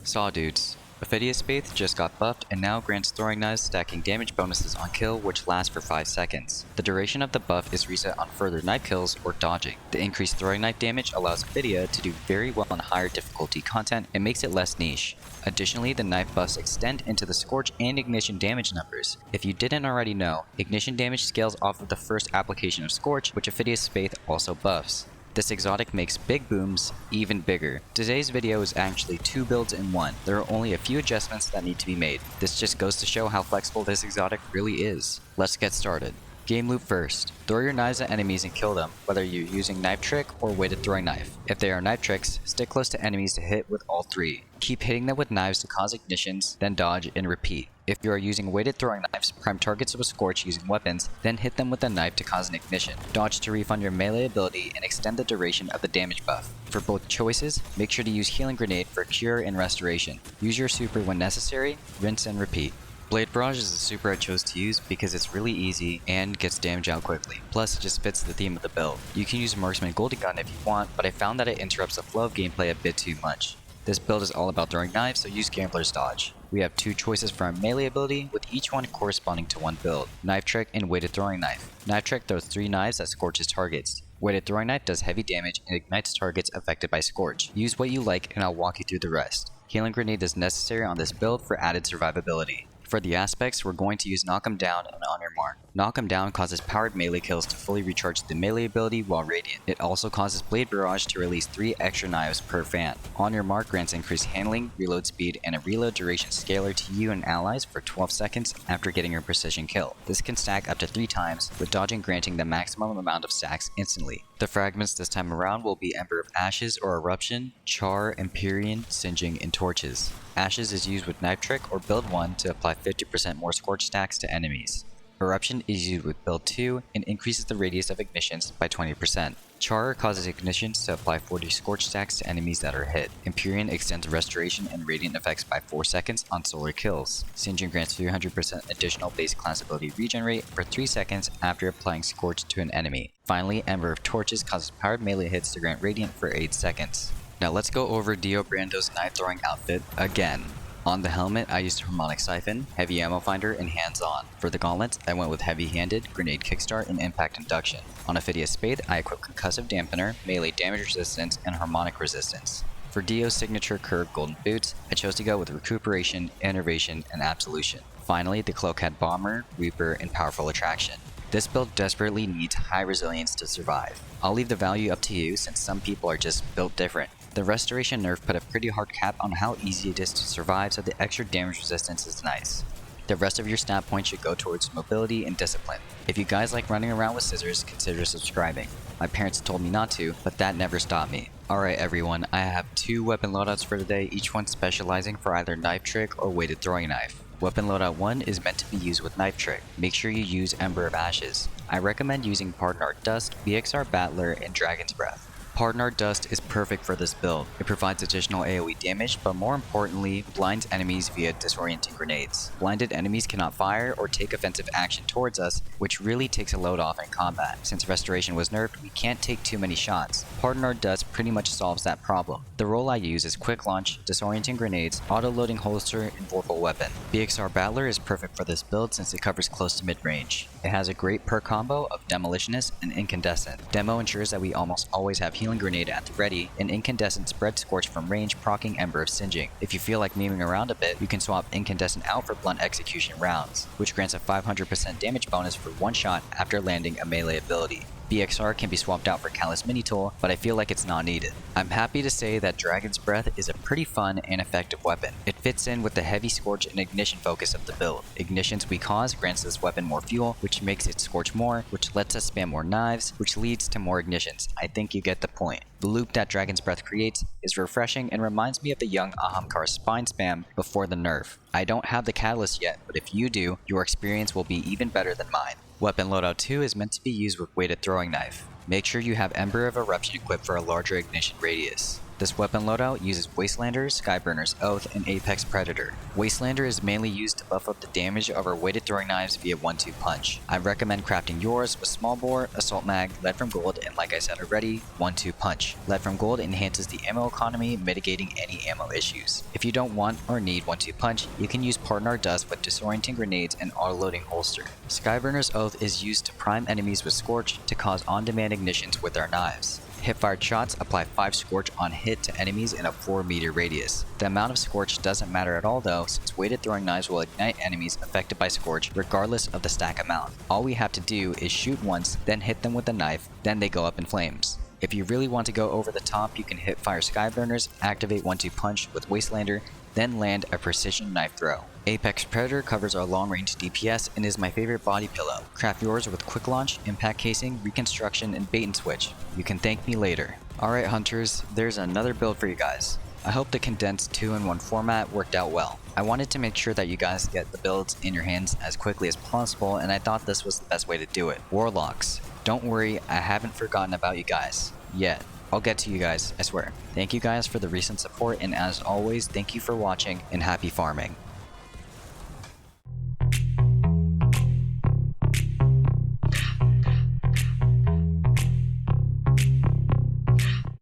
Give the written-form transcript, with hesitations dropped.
Saw dudes. OPHIDIA SPATHE just got buffed and now grants throwing knives stacking damage bonuses on kill which last for 5 seconds. The duration of the buff is reset on further knife kills or dodging. The increased throwing knife damage allows OPHIDIA to do very well on higher difficulty content and makes it less niche. Additionally, the knife buffs extend into the Scorch and Ignition damage numbers. If you didn't already know, Ignition damage scales off of the first application of Scorch, which OPHIDIA SPATHE also buffs. This exotic makes big booms even bigger. Today's video is actually 2 builds in one. There are only a few adjustments that need to be made. This just goes to show how flexible this exotic really is. Let's get started. Gameloop first. Throw your knives at enemies and kill them, whether you're using knife trick or weighted throwing knife. If they are knife tricks, stick close to enemies to hit with all 3. Keep hitting them with knives to cause ignitions, then dodge and repeat. If you are using weighted throwing knives, prime targets with Scorch using weapons, then hit them with a knife to cause an ignition. Dodge to refund your melee ability and extend the duration of the damage buff. For both choices, make sure to use Healing Grenade for cure and restoration. Use your super when necessary, rinse and repeat. Blade Barrage is the super I chose to use because it's really easy and gets damage out quickly. Plus, it just fits the theme of the build. You can use Marksman Golden Gun if you want, but I found that it interrupts the flow of gameplay a bit too much. This build is all about throwing knives, so use Gambler's Dodge. We have 2 choices for our melee ability, with each one corresponding to one build. Knife Trick and Weighted Throwing Knife. Knife Trick throws 3 knives that scorches targets. Weighted Throwing Knife does heavy damage and ignites targets affected by Scorch. Use what you like and I'll walk you through the rest. Healing Grenade is necessary on this build for added survivability. For the aspects, we're going to use Knock 'em Down and On Your Mark. Knock 'em Down causes powered melee kills to fully recharge the melee ability while radiant. It also causes Blade Barrage to release 3 extra knives per fan. On Your Mark grants increased handling, reload speed, and a reload duration scaler to you and allies for 12 seconds after getting your precision kill. This can stack up to 3 times, with dodging granting the maximum amount of stacks instantly. The fragments this time around will be Ember of Ashes or Eruption, Char, Empyrean, Singeing, and Torches. Ashes is used with Knife Trick or Build 1 to apply 50% more Scorch stacks to enemies. Eruption is used with Build 2 and increases the radius of ignitions by 20%. Char causes ignitions to apply 40 Scorch stacks to enemies that are hit. Empyrean extends restoration and radiant effects by 4 seconds on solar kills. Singeing grants 300% additional base class ability regen rate for 3 seconds after applying Scorch to an enemy. Finally, Ember of Torches causes powered melee hits to grant radiant for 8 seconds. Now let's go over Dio Brando's knife throwing outfit again. On the helmet, I used Harmonic Siphon, Heavy Ammo Finder, and Hands On. For the gauntlets, I went with Heavy Handed, Grenade Kickstart, and Impact Induction. On OPHIDIA SPATHE, I equipped Concussive Dampener, Melee Damage Resistance, and Harmonic Resistance. For Dio's signature curved golden boots, I chose to go with Recuperation, Innervation, and Absolution. Finally, the cloak had Bomber, Reaper, and Powerful Attraction. This build desperately needs high resilience to survive. I'll leave the value up to you since some people are just built different. The Restoration nerf put a pretty hard cap on how easy it is to survive, so the extra damage resistance is nice. The rest of your stat points should go towards mobility and discipline. If you guys like running around with scissors, consider subscribing. My parents told me not to, but that never stopped me. Alright everyone, I have 2 weapon loadouts for today, each one specializing for either Knife Trick or Weighted Throwing Knife. Weapon loadout 1 is meant to be used with Knife Trick. Make sure you use Ember of Ashes. I recommend using Pardoned Dust, BXR Battler, and Dragon's Breath. Pardoned Dust is perfect for this build. It provides additional AoE damage, but more importantly, blinds enemies via disorienting grenades. Blinded enemies cannot fire or take offensive action towards us, which really takes a load off in combat. Since Restoration was nerfed, we can't take too many shots. Pardoned Dust pretty much solves that problem. The role I use is Quick Launch, Disorienting Grenades, Auto-Loading Holster, and Vorpal Weapon. BXR Battler is perfect for this build since it covers close to mid-range. It has a great perk combo of Demolitionist and Incandescent. Demo ensures that we almost always have Healing Grenade at the ready, and Incandescent spread Scorch from range, proccing Ember of Singeing. If you feel like memeing around a bit, you can swap Incandescent out for Blunt Execution rounds, which grants a 500% damage bonus for 1 shot after landing a melee ability. BXR can be swapped out for Callous Mini Tool, but I feel like it's not needed. I'm happy to say that Dragon's Breath is a pretty fun and effective weapon. It fits in with the heavy Scorch and Ignition focus of the build. Ignitions we cause grants this weapon more fuel, which makes it Scorch more, which lets us spam more knives, which leads to more ignitions. I think you get the point. The loop that Dragon's Breath creates is refreshing and reminds me of the young Ahamkar spine spam before the nerf. I don't have the catalyst yet, but if you do, your experience will be even better than mine. Weapon loadout 2 is meant to be used with Weighted Throwing Knife. Make sure you have Ember of Eruption equipped for a larger ignition radius. This weapon loadout uses Wastelander, Skyburner's Oath, and Apex Predator. Wastelander is mainly used to buff up the damage of our weighted throwing knives via 1-2 punch. I recommend crafting yours with small bore, assault mag, lead from gold, and like I said already, 1-2 punch. Lead from gold enhances the ammo economy, mitigating any ammo issues. If you don't want or need 1-2 punch, you can use Partner Dust with disorienting grenades and auto-loading holster. Skyburner's Oath is used to prime enemies with Scorch to cause on-demand ignitions with our knives. Hip-fired shots apply 5 Scorch on hit to enemies in a 4-meter radius. The amount of Scorch doesn't matter at all though, since weighted throwing knives will ignite enemies affected by Scorch regardless of the stack amount. All we have to do is shoot once, then hit them with a knife, then they go up in flames. If you really want to go over the top, you can hit fire Skyburners, activate 1-2 punch with Wastelander, then land a precision knife throw. Apex Predator covers our long range DPS and is my favorite body pillow. Craft yours with quick launch, impact casing, reconstruction, and bait and switch. You can thank me later. Alright hunters, there's another build for you guys. I hope the condensed 2-in-1 format worked out well. I wanted to make sure that you guys get the builds in your hands as quickly as possible, and I thought this was the best way to do it. Warlocks. Don't worry, I haven't forgotten about you guys. Yet. I'll get to you guys, I swear. Thank you guys for the recent support, and as always, thank you for watching and happy farming.